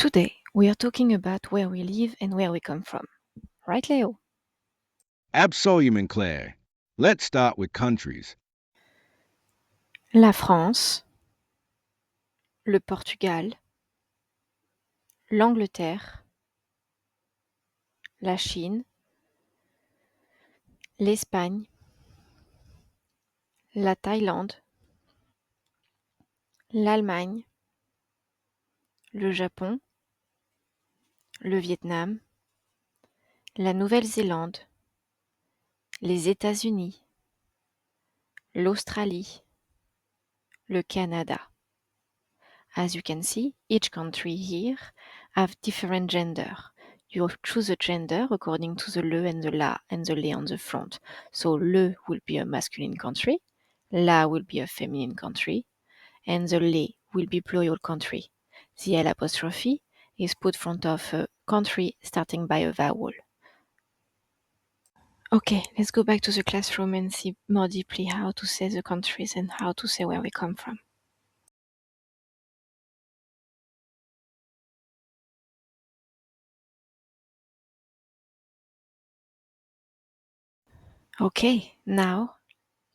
Today, we are talking about where we live and where we come from. Right, Leo? Absolutely, Claire. Let's start with countries. La France, le Portugal, l'Angleterre, la Chine, l'Espagne, la Thaïlande, l'Allemagne, le Japon, le Vietnam, la Nouvelle-Zélande, les États-Unis, l'Australie, le Canada. As you can see, each country here have different gender. You choose a gender according to the le and the la and the le on the front. So le will be a masculine country, la will be a feminine country, and the le will be plural country. The L apostrophe is put front of a country starting by a vowel. Okay, let's go back to the classroom and see more deeply how to say the countries and how to say where we come from. Okay, now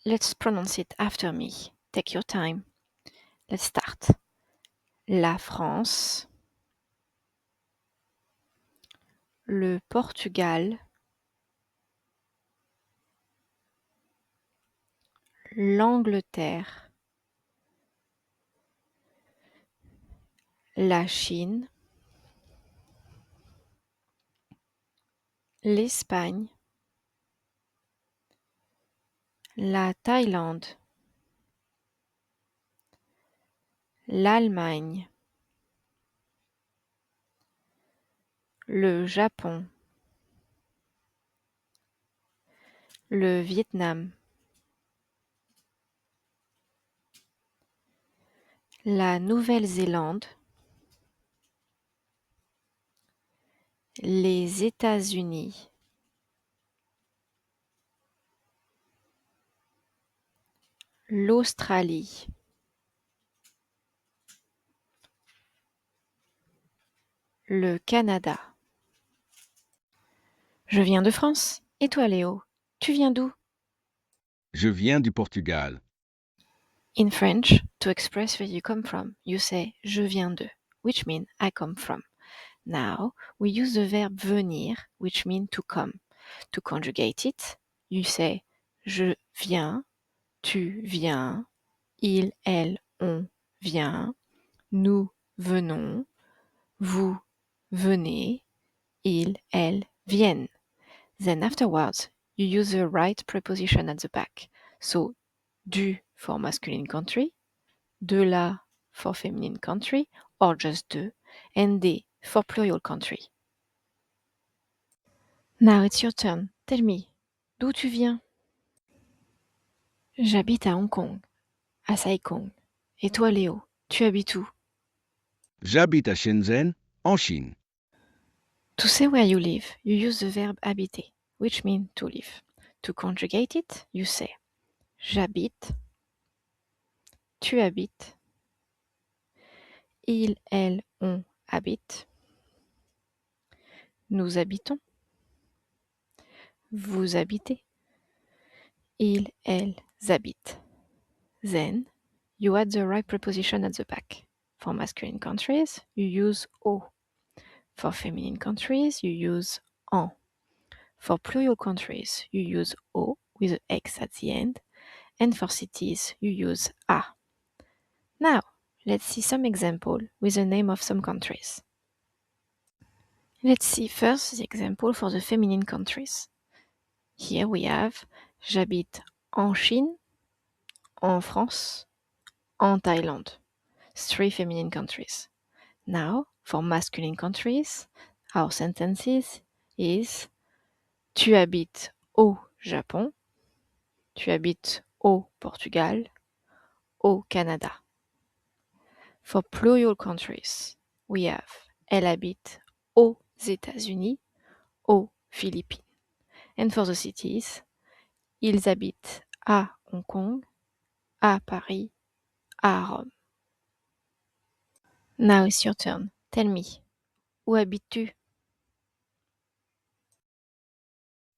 let's pronounce it after me. Take your time. Let's start. La France, le Portugal, l'Angleterre, la Chine, l'Espagne, la Thaïlande, l'Allemagne, le Japon, le Vietnam, la Nouvelle-Zélande, les États-Unis, l'Australie, le Canada. Je viens de France. Et toi, Léo, tu viens d'où? Je viens du Portugal. In French, to express where you come from, you say je viens de, which means I come from. Now, we use the verb venir, which means to come. To conjugate it, you say je viens, tu viens, il, elle, on vient, nous venons, vous venez, ils, elles viennent. Then afterwards, you use the right preposition at the back. So, du for masculine country, de la for feminine country, or just de, and des for plural country. Now it's your turn. Tell me, d'où tu viens? J'habite à Hong Kong, à Sai-Kung. Et toi, Léo, tu habites où? J'habite à Shenzhen, en Chine. To say where you live, you use the verb habiter, which means to live. To conjugate it, you say j'habite, tu habites, il, elle, on habite, nous habitons, vous habitez, ils, elles habitent. Then, you add the right preposition at the back. For masculine countries, you use au. For feminine countries, you use en. For plural countries, you use o with an x at the end. And for cities, you use a. Now, let's see some example with the name of some countries. Let's see first the example for the feminine countries. Here we have j'habite en Chine, en France, en Thaïlande. Three feminine countries. Now, for masculine countries, our sentences is tu habites au Japon, tu habites au Portugal, au Canada. For plural countries, we have elle habite aux États-Unis, aux Philippines. And for the cities, ils habitent à Hong Kong, à Paris, à Rome. Now it's your turn. Tell me, Où habites-tu?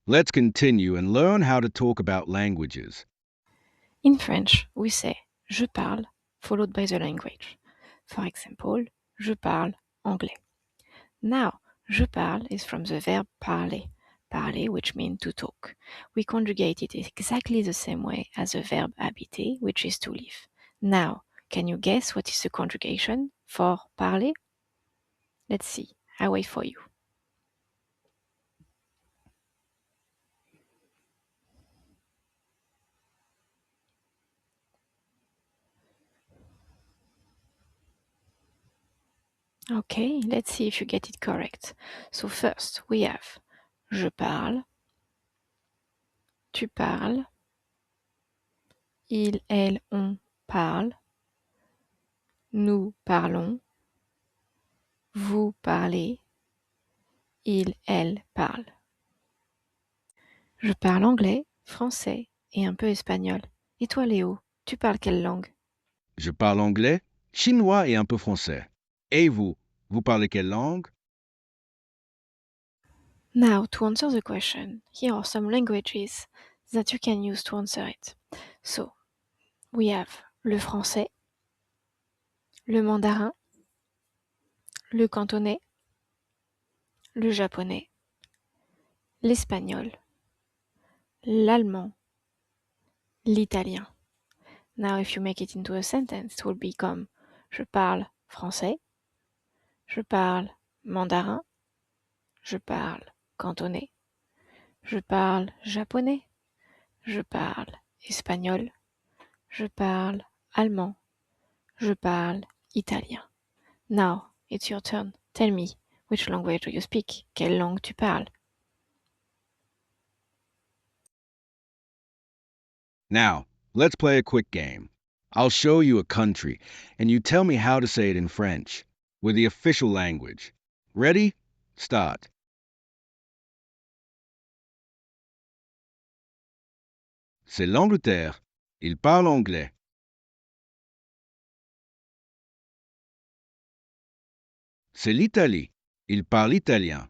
Let's continue and learn how to talk about languages. In French, we say je parle followed by the language. For example, je parle anglais. Now, je parle is from the verb parler, parler which means to talk. We conjugate it exactly the same way as the verb habiter, which is to live. Now, can you guess what is the conjugation for parler? Let's see. I wait for you. Okay, let's see if you get it correct. So first, we have je parle, tu parles, il, elle, on parle, nous parlons, vous parlez, il, elle parle. Je parle anglais, français et un peu espagnol. Et toi, Léo, tu parles quelle langue? Je parle anglais, chinois et un peu français. Et vous, vous parlez quelle langue? Now, to answer the question, here are some languages that you can use to answer it. So, we have le français, le mandarin, le cantonais, le japonais, l'espagnol, l'allemand, l'italien. Now, if you make it into a sentence, it will become je parle français, je parle mandarin, je parle cantonais, je parle japonais, je parle espagnol, je parle allemand, je parle italien. Now, it's your turn. Tell me, which language do you speak? Quelle langue tu parles? Now, let's play a quick game. I'll show you a country, and you tell me how to say it in French, with the official language. Ready? Start. C'est l'Angleterre. Il parle anglais. C'est l'Italie. Il parle italien.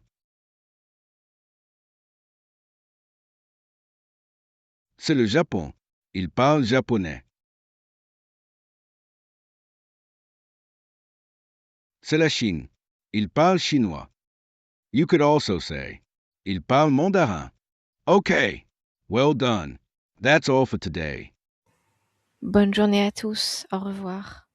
C'est le Japon. Il parle japonais. C'est la Chine. Il parle chinois. You could also say, il parle mandarin. Okay, well done. That's all for today. Bonne journée à tous. Au revoir.